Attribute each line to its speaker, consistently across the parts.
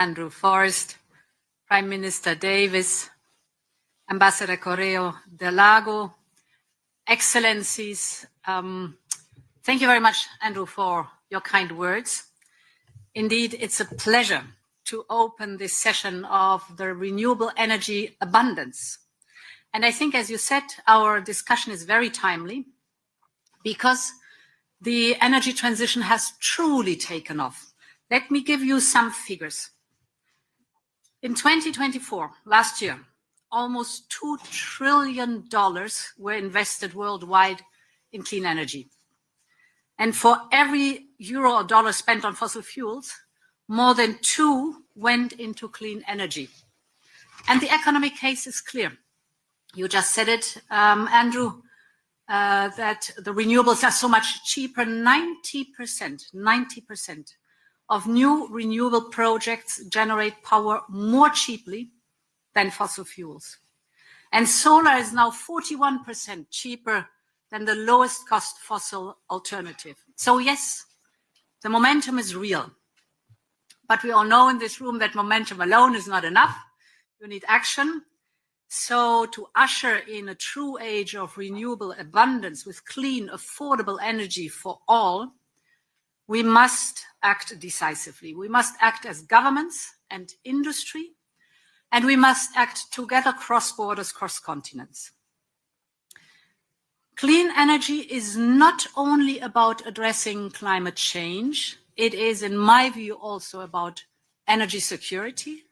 Speaker 1: Andrew Forrest, Prime Minister Davis, Ambassador Correo del Lago, Excellencies, thank you very much, Andrew, for your kind words. Indeed, it's a pleasure to open this session of the renewable energy abundance. And I think, as you said, our discussion is very timely because the energy transition has truly taken off. Let me give you some figures. In 2024, last year, almost $2 trillion were invested worldwide in clean energy. And for every euro or dollar spent on fossil fuels, more than 2 went into clean energy. And the economic case is clear. You just said it, Andrew, that the renewables are so much cheaper. 90% of new renewable projects generate power more cheaply than fossil fuels. And solar is now 41% cheaper than the lowest cost fossil alternative. So yes, the momentum is real. But we all know in this room that momentum alone is not enough. You need action. So to usher in a true age of renewable abundance with clean, affordable energy for all, we must act decisively. We must act as governments and industry, and we must act together cross borders, cross continents. Clean energy is not only about addressing climate change, it is, in my view, also about energy security,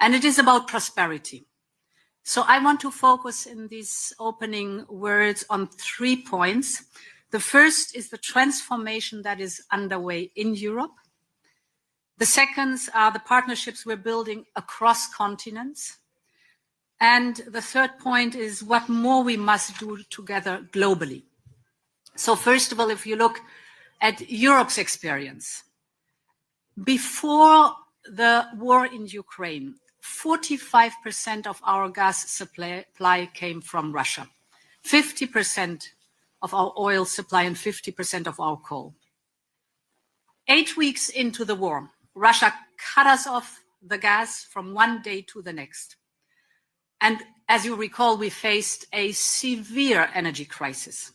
Speaker 1: and it is about prosperity. So I want to focus in these opening words on 3 points. The first is the transformation that is underway in Europe. The second are the partnerships we're building across continents. And the third point is what more we must do together globally. So first of all, if you look at Europe's experience, before the war in Ukraine, 45% of our gas supply came from Russia, 50% of our oil supply and 50% of our coal. 8 weeks into the war, Russia cut us off the gas from one day to the next. And as you recall, we faced a severe energy crisis.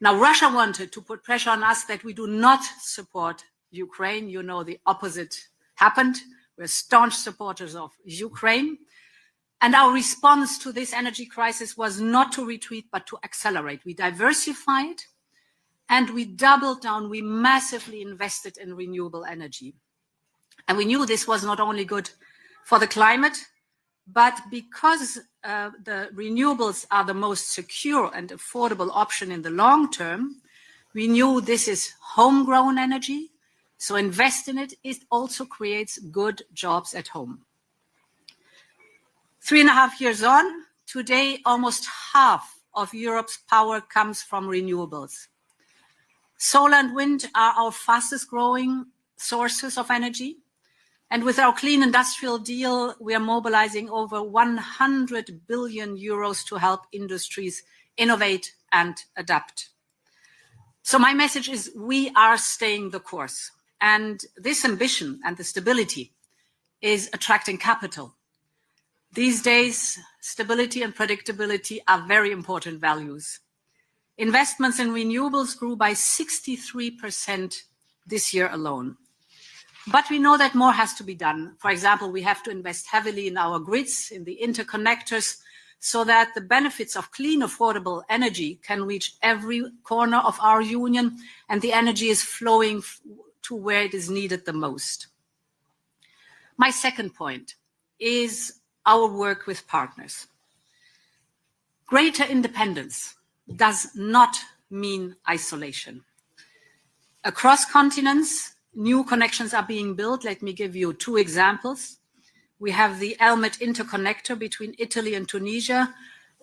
Speaker 1: Now, Russia wanted to put pressure on us that we do not support Ukraine. You know, the opposite happened. We're staunch supporters of Ukraine. And our response to this energy crisis was not to retreat, but to accelerate. We diversified and we doubled down. We massively invested in renewable energy. And we knew this was not only good for the climate, but because the renewables are the most secure and affordable option in the long term, we knew this is homegrown energy. So invest in it. It also creates good jobs at home. 3.5 years on, today almost half of Europe's power comes from renewables. Solar and wind are our fastest growing sources of energy. And with our clean industrial deal, we are mobilizing over 100 billion euros to help industries innovate and adapt. So my message is we are staying the course. And this ambition and the stability is attracting capital. These days, stability and predictability are very important values. Investments in renewables grew by 63% this year alone. But we know that more has to be done. For example, we have to invest heavily in our grids, in the interconnectors, so that the benefits of clean, affordable energy can reach every corner of our union and the energy is flowing to where it is needed the most. My second point is our work with partners. Greater independence does not mean isolation. Across continents, new connections are being built. Let me give you 2 examples. We have the Elmet interconnector between Italy and Tunisia.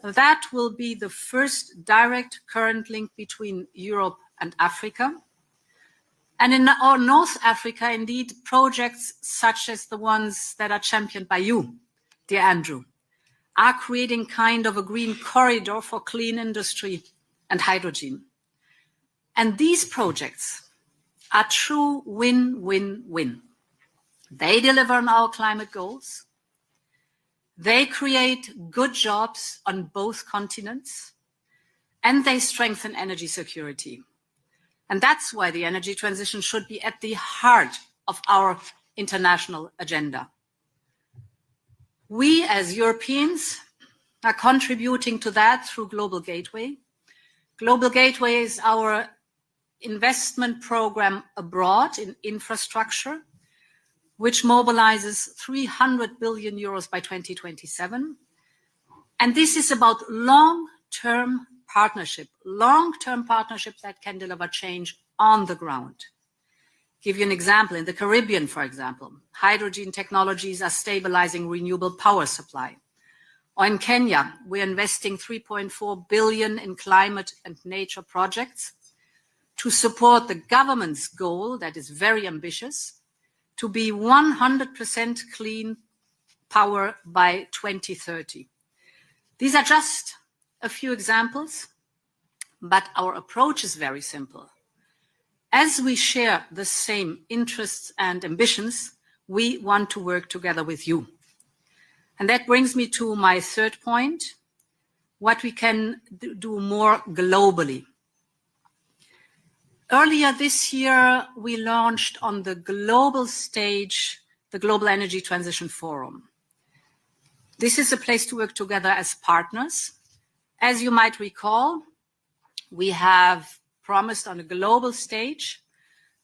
Speaker 1: That will be the first direct current link between Europe and Africa. And in North Africa, indeed, projects such as the ones that are championed by you, dear Andrew, are creating kind of a green corridor for clean industry and hydrogen. And these projects are true win-win-win. They deliver on our climate goals. They create good jobs on both continents, and they strengthen energy security. And that's why the energy transition should be at the heart of our international agenda. We as Europeans are contributing to that through Global Gateway. Global Gateway is our investment program abroad in infrastructure, which mobilizes 300 billion euros by 2027. And this is about long-term partnerships that can deliver change on the ground. Give you an example. In the Caribbean, for example, hydrogen technologies are stabilizing renewable power supply. Or in Kenya, we're investing 3.4 billion in climate and nature projects to support the government's goal that is very ambitious to be 100% clean power by 2030. These are just a few examples, but our approach is very simple. As we share the same interests and ambitions, we want to work together with you. And that brings me to my third point, what we can do more globally. Earlier this year, we launched on the global stage, the Global Energy Transition Forum. This is a place to work together as partners. As you might recall, we have promised on a global stage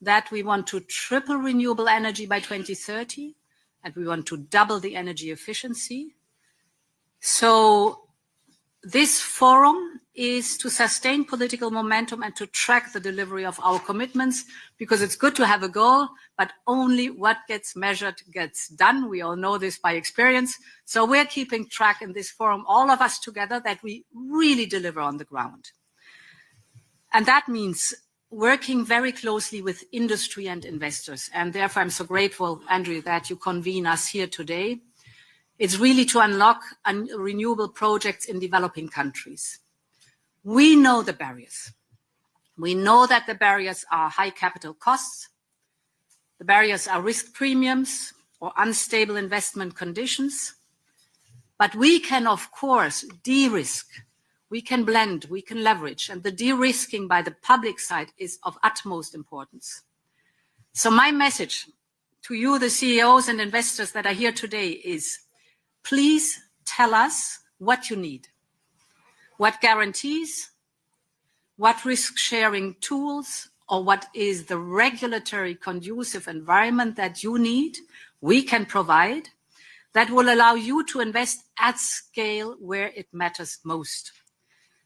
Speaker 1: that we want to triple renewable energy by 2030, and we want to double the energy efficiency. So this forum is to sustain political momentum and to track the delivery of our commitments, because it's good to have a goal, but only what gets measured gets done. We all know this by experience. So we're keeping track in this forum, all of us together, that we really deliver on the ground. And that means working very closely with industry and investors. And therefore, I'm so grateful, Andrew, that you convene us here today. It's really to unlock renewable projects in developing countries. We know the barriers. We know that the barriers are high capital costs. The barriers are risk premiums or unstable investment conditions. But we can, of course, de-risk. We can blend, we can leverage, and the de-risking by the public side is of utmost importance. So my message to you, the CEOs and investors that are here today, is please tell us what you need, what guarantees, what risk-sharing tools, or what is the regulatory conducive environment that you need, we can provide, that will allow you to invest at scale where it matters most.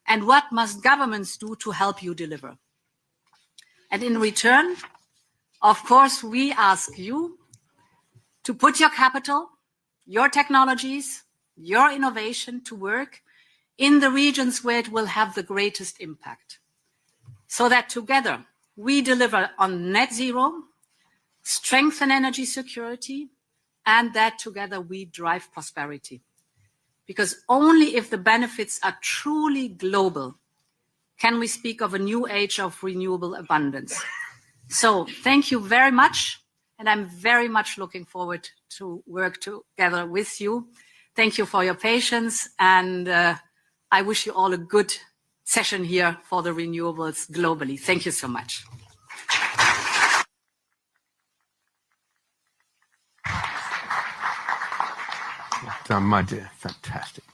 Speaker 1: And what must governments do to help you deliver? And in return, of course, we ask you to put your capital, your technologies, your innovation to work in the regions where it will have the greatest impact, so that together we deliver on net zero, strengthen energy security, and that together we drive prosperity. Because only if the benefits are truly global can we speak of a new age of renewable abundance. So thank you very much, and I'm very much looking forward to work together with you. Thank you for your patience, and I wish you all a good session here for the renewables globally. Thank you so much.
Speaker 2: Done, my dear. Fantastic.